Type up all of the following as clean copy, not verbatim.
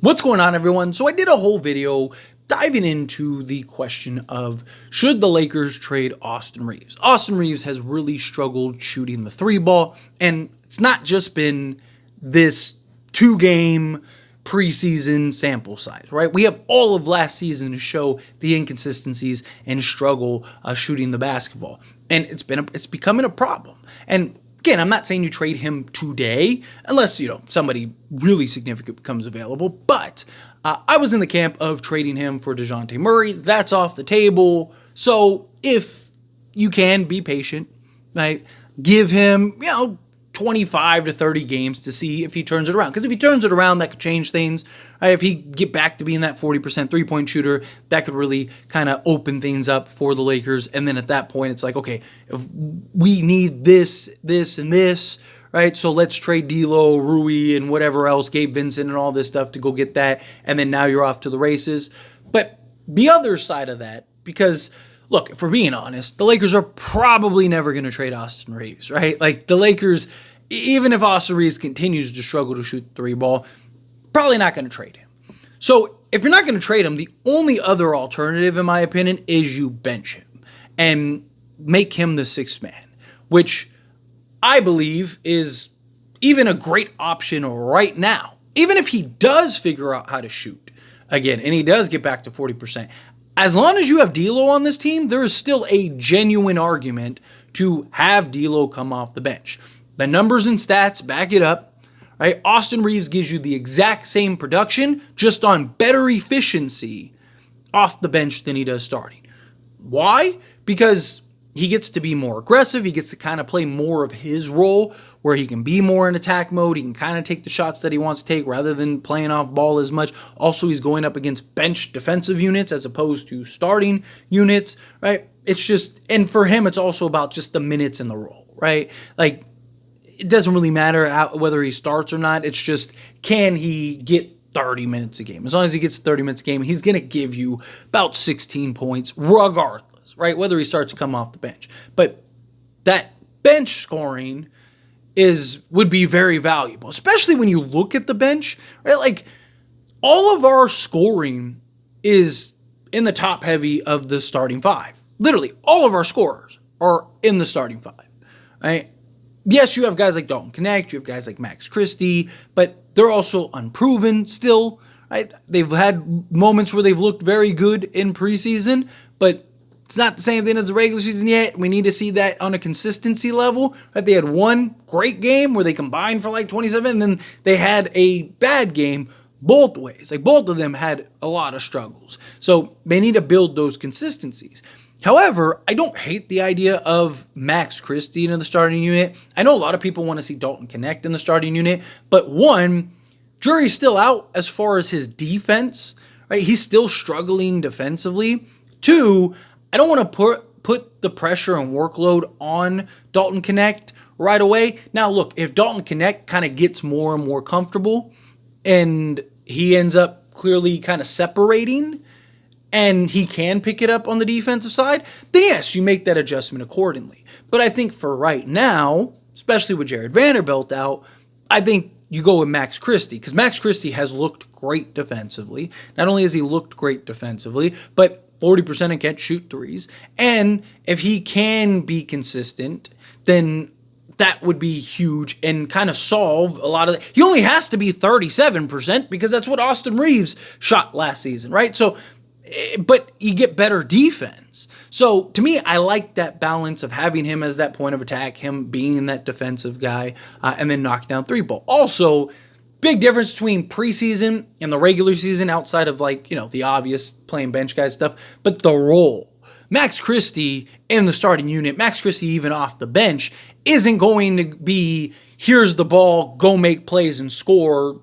What's going on, everyone? So I did a whole video diving into the question of should the Lakers trade Austin Reaves? Austin Reaves has really struggled shooting the three ball, and it's not just been this 2-game preseason sample size, right? We have all of last season to show the inconsistencies and struggle shooting the basketball, and it's becoming a problem. And again, I'm not saying you trade him today unless, somebody really significant becomes available. But I was in the camp of trading him for DeJounte Murray. That's off the table. So if you can be patient, right, give him, 25 to 30 games to see if he turns it around. Because if he turns it around, that could change things. Right? If he get back to being that 40% three-point shooter, that could really kind of open things up for the Lakers. And then at that point, it's like, okay, if we need this, this, and this, right? So let's trade D'Lo, Rui, and whatever else, Gabe Vincent and all this stuff to go get that. And then now you're off to the races. But the other side of that, because look, if we're being honest, the Lakers are probably never going to trade Austin Reaves, right? Like the Lakers, even if Austin Reaves continues to struggle to shoot the three ball, probably not going to trade him. So if you're not going to trade him, the only other alternative, in my opinion, is you bench him and make him the sixth man, which I believe is even a great option right now. Even if he does figure out how to shoot again and he does get back to 40%, as long as you have D'Lo on this team, there is still a genuine argument to have D'Lo come off the bench. The numbers and stats back it up. Right? Austin Reaves gives you the exact same production, just on better efficiency off the bench than he does starting. Why? Because he gets to be more aggressive. He gets to kind of play more of his role where he can be more in attack mode. He can kind of take the shots that he wants to take rather than playing off ball as much. Also, he's going up against bench defensive units as opposed to starting units, right? It's just, and for him, it's also about just the minutes in the role, right? Like, it doesn't really matter whether he starts or not. It's just, can he get 30 minutes a game? As long as he gets 30 minutes a game, he's going to give you about 16 points regardless, right? Whether he starts to come off the bench. But that bench scoring would be very valuable, especially when you look at the bench, right? Like, all of our scoring is in the top heavy of the starting five. Literally, all of our scorers are in the starting five, right? Yes, you have guys like Dalton Connect, you have guys like Max Christie, but they're also unproven still, right? They've had moments where they've looked very good in preseason, but it's not the same thing as the regular season yet. We need to see that on a consistency level, right? They had one great game where they combined for like 27, and then they had a bad game both ways. Like, both of them had a lot of struggles. So they need to build those consistencies. However, I don't hate the idea of Max Christie in the starting unit. I know a lot of people want to see Dalton Connect in the starting unit, but one, jury's still out as far as his defense, right? He's still struggling defensively. Two, I don't want to put the pressure and workload on Dalton Connect right away. Now, look, if Dalton Connect kind of gets more and more comfortable and he ends up clearly kind of separating and he can pick it up on the defensive side, then yes, you make that adjustment accordingly. But I think for right now, especially with Jared Vanderbilt out, I think you go with Max Christie, because Max Christie has looked great defensively. Not only has he looked great defensively, but 40% and can't shoot threes. And if he can be consistent, then that would be huge and kind of solve a lot of He only has to be 37% because that's what Austin Reaves shot last season, right? So, but you get better defense. So to me, I like that balance of having him as that point of attack, him being that defensive guy, and then knocking down three ball. Also, big difference between preseason and the regular season outside of the obvious playing bench guy stuff, but the role. Max Christie in the starting unit, Max Christie even off the bench, isn't going to be, here's the ball, go make plays and score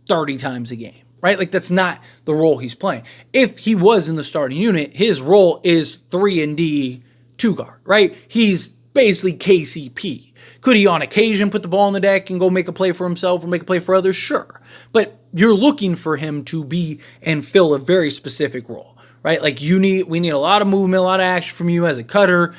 30 times a game. Right? Like, that's not the role he's playing. If he was in the starting unit, his role is 3-and-D 2-guard, right? He's basically KCP. Could he on occasion put the ball on the deck and go make a play for himself or make a play for others? Sure. But you're looking for him to be and fill a very specific role, right? Like, we need a lot of movement, a lot of action from you as a cutter,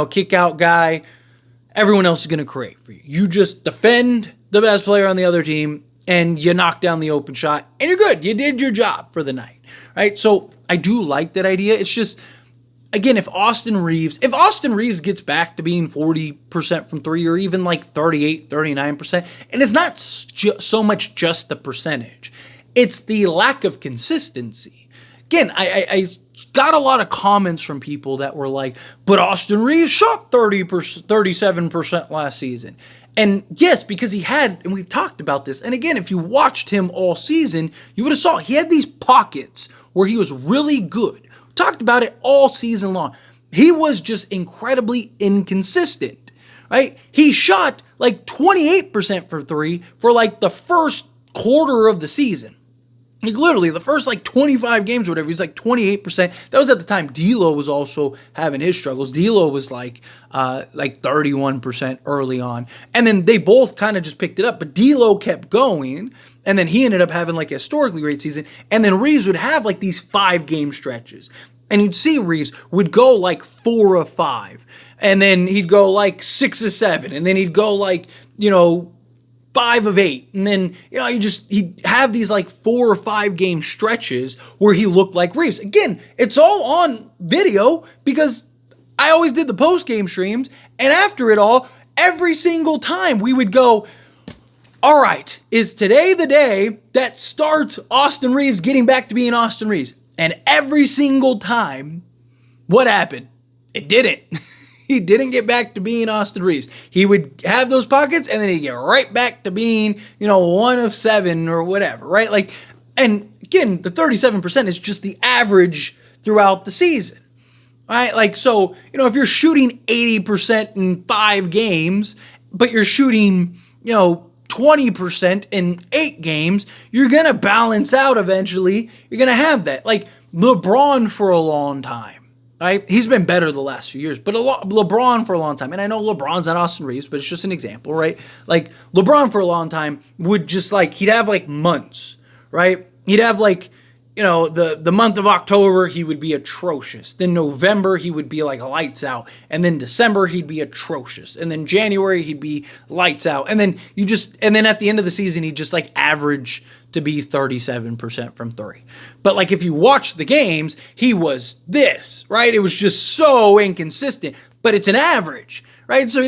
kick out guy. Everyone else is going to create for you. You just defend the best player on the other team and you knock down the open shot, and you're good. You did your job for the night, right? So I do like that idea. It's just, again, if Austin Reaves gets back to being 40% from three, or even like 38, 39%, and it's not so much just the percentage, it's the lack of consistency. Again, I got a lot of comments from people that were like, but Austin Reaves shot 37% last season. And yes, because he had, and we've talked about this, and again, if you watched him all season, you would have saw he had these pockets where he was really good. We talked about it all season long. He was just incredibly inconsistent, right? He shot like 28% for three for like the first quarter of the season. Like literally the first like 25 games or whatever, he's like 28%. That was at the time D'Lo was also having his struggles. D'Lo was like 31% early on. And then they both kind of just picked it up. But D'Lo kept going. And then he ended up having like a historically great season. And then Reaves would have like these 5-game stretches. And you'd see Reaves would go like 4 of 5. And then he'd go like 6 of 7. And then he'd go like, 5 of 8. And then, he'd have these like 4 or 5 game stretches where he looked like Reaves. Again, it's all on video because I always did the post-game streams. And after it all, every single time we would go, all right, is today the day that starts Austin Reaves getting back to being Austin Reaves? And every single time, what happened? It didn't. He didn't get back to being Austin Reaves. He would have those pockets and then he'd get right back to being, 1 of 7 or whatever, right? Like, and again, the 37% is just the average throughout the season, right? Like, so, if you're shooting 80% in 5 games, but you're shooting, 20% in 8 games, you're going to balance out eventually. You're going to have that. Like LeBron for a long time. Right? He's been better the last few years, but LeBron for a long time, and I know LeBron's not Austin Reaves, but it's just an example, right? Like LeBron for a long time would just like, he'd have like months, right? He'd have like, the month of October, he would be atrocious. Then November, he would be like lights out. And then December, he'd be atrocious. And then January, he'd be lights out. And then at the end of the season, he'd just like average to be 37% from three. But like if you watch the games, he was this, right? It was just so inconsistent, but it's an average, right? So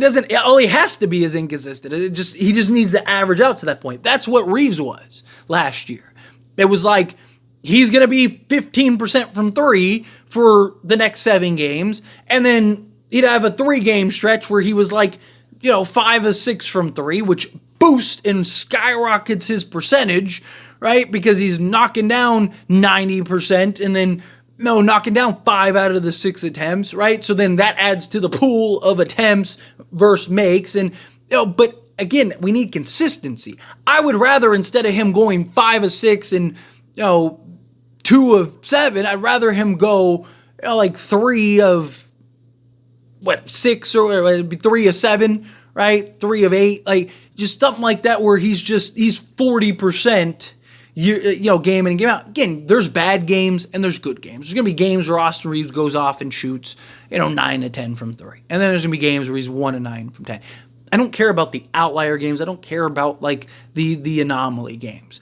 all he has to be is inconsistent. He just needs to average out to that point. That's what Reaves was last year. It was like, he's going to be 15% from three for the next 7 games. And then he'd have a 3-game stretch where he was like, 5 of 6 from three, which boosts and skyrockets his percentage, right? Because he's knocking down 90% and then, knocking down 5 out of the 6 attempts, right? So then that adds to the pool of attempts versus makes. And, but again, we need consistency. I would rather, instead of him going 5 of 6 and, 2 of 7, I'd rather him go, like 3 of 6, or it'd be 3 of 7, right? 3 of 8, like just something like that where he's 40%, game in and game out. Again, there's bad games and there's good games. There's going to be games where Austin Reaves goes off and shoots, 9 of 10 from 3. And then there's going to be games where he's 1 of 9 from 10. I don't care about the outlier games. I don't care about like the anomaly games.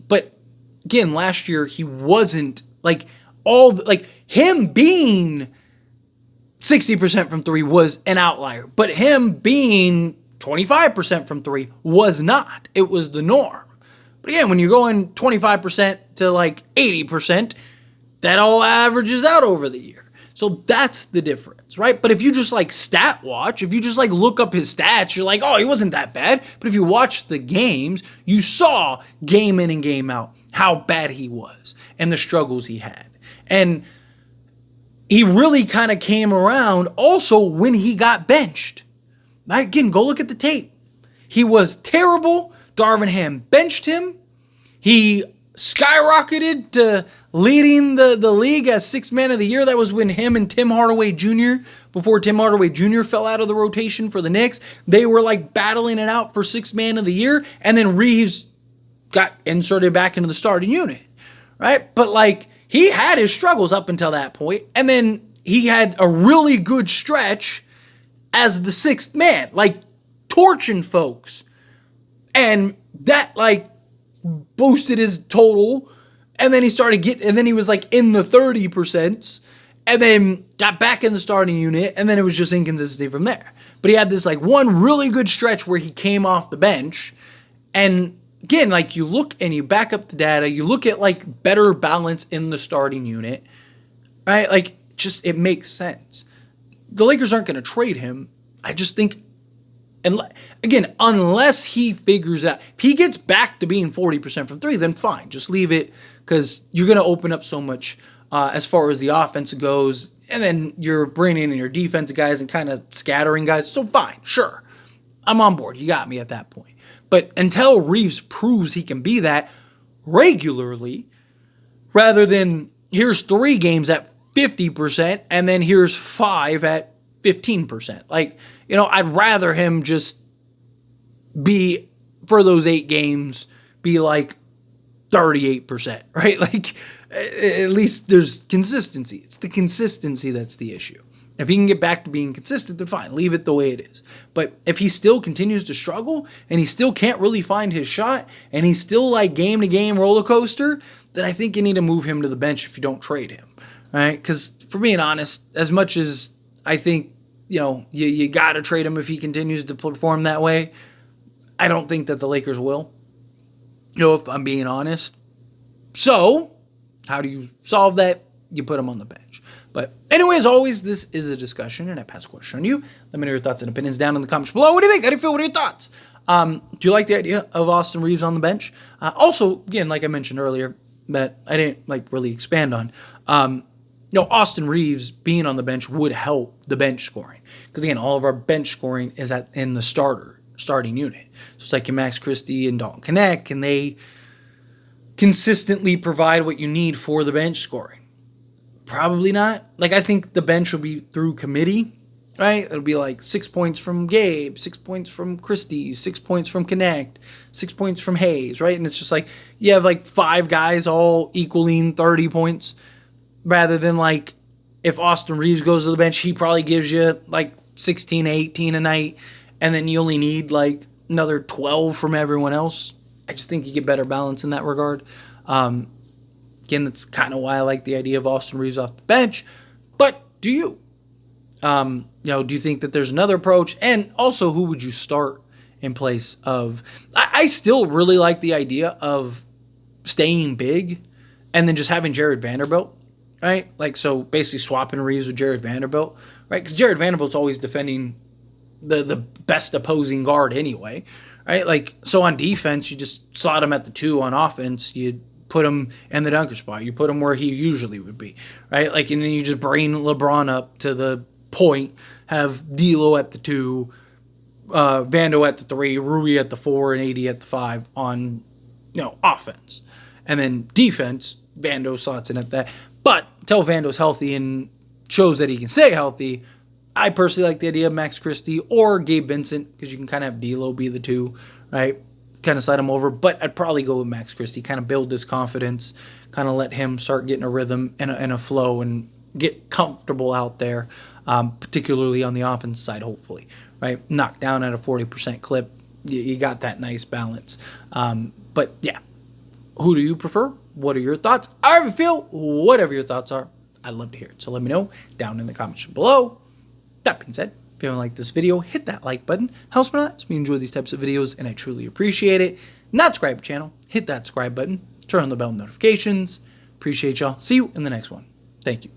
But again, last year he wasn't like him being 60% from 3 was an outlier, but him being 25% from 3 was not. It was the norm. But again, when you're going 25% to like 80%, that all averages out over the year. So that's the difference, right? But if you just like stat watch, if you just like look up his stats, you're like, oh, he wasn't that bad. But if you watch the games, you saw game in and game out how bad he was and the struggles he had. And he really kind of came around also when he got benched. Again, go look at the tape. He was terrible. Darvin Ham benched him. He skyrocketed to leading the league as 6th man of the year. That was when him and Tim Hardaway Jr., before Tim Hardaway Jr. fell out of the rotation for the Knicks, they were like battling it out for 6th man of the year. And then Reaves got inserted back into the starting unit, right? But like he had his struggles up until that point. And then he had a really good stretch as the 6th man, like torching folks. And that like boosted his total, and then and then he was like in the 30%, and then got back in the starting unit, and then it was just inconsistency from there. But he had this like one really good stretch where he came off the bench, and again, like you look and you back up the data, you look at like better balance in the starting unit, right? Like just it makes sense. The Lakers aren't going to trade him. I just think, and again, unless he figures out, if he gets back to being 40% from three, then fine, just leave it, because you're going to open up so much as far as the offense goes, and then you're bringing in your defensive guys and kind of scattering guys. So fine, sure, I'm on board. You got me at that point. But until Reaves proves he can be that regularly, rather than here's 3 games at 50% and then here's 5 at 15%. Like, I'd rather him just be, for those 8 games, be like 38%, right? Like, at least there's consistency. It's the consistency that's the issue. If he can get back to being consistent, then fine, leave it the way it is. But if he still continues to struggle and he still can't really find his shot and he's still like game-to-game roller coaster, then I think you need to move him to the bench if you don't trade him, right? Because for being honest, as much as I think, you got to trade him if he continues to perform that way, I don't think that the Lakers will, if I'm being honest. So how do you solve that? You put him on the bench. But anyway, as always, this is a discussion, and I pass a question on you. Let me know your thoughts and opinions down in the comments below. What do you think? How do you feel? What are your thoughts? Do you like the idea of Austin Reaves on the bench? Also, again, like I mentioned earlier, that I didn't really expand on. Austin Reaves being on the bench would help the bench scoring, because again, all of our bench scoring is in the starting unit. So it's like your Max Christie and Dalton Knecht, and they consistently provide what you need for the bench scoring. Probably not. Like, I think the bench will be through committee, right? It'll be like 6 points from Gabe, 6 points from Christie, 6 points from Knecht, 6 points from Hayes, right? And it's just like you have like 5 guys all equaling 30 points, rather than like if Austin Reaves goes to the bench, he probably gives you like 16, 18 a night, and then you only need like another 12 from everyone else. I just think you get better balance in that regard. Again, that's kind of why I like the idea of Austin Reaves off the bench. But do you? Do you think that there's another approach? And also, who would you start in place of? I still really like the idea of staying big and then just having Jared Vanderbilt, right? Like, so basically swapping Reaves with Jared Vanderbilt, right? Because Jared Vanderbilt's always defending the best opposing guard anyway, right? Like, so on defense, you just slot him at the 2. On offense, you put him in the dunker spot. You put him where he usually would be, right? Like, and then you just bring LeBron up to the point, have D'Lo at the 2, Vando at the 3, Rui at the 4, and AD at the 5 on, offense. And then defense, Vando slots in at that. But until Vando's healthy and shows that he can stay healthy, I personally like the idea of Max Christie or Gabe Vincent, because you can kind of have D'Lo be the 2, right? Kind of slide him over, but I'd probably go with Max Christie, kind of build his confidence, kind of let him start getting a rhythm and a flow and get comfortable out there, particularly on the offense side, hopefully, right? Knock down at a 40% clip. You got that nice balance. But yeah, who do you prefer? What are your thoughts? However you feel, whatever your thoughts are, I'd love to hear it. So let me know down in the comments below. That being said, if you haven't liked this video, hit that like button. Helps me a lot. Lets me enjoy these types of videos, and I truly appreciate it. Not subscribe to the channel, hit that subscribe button. Turn on the bell notifications. Appreciate y'all. See you in the next one. Thank you.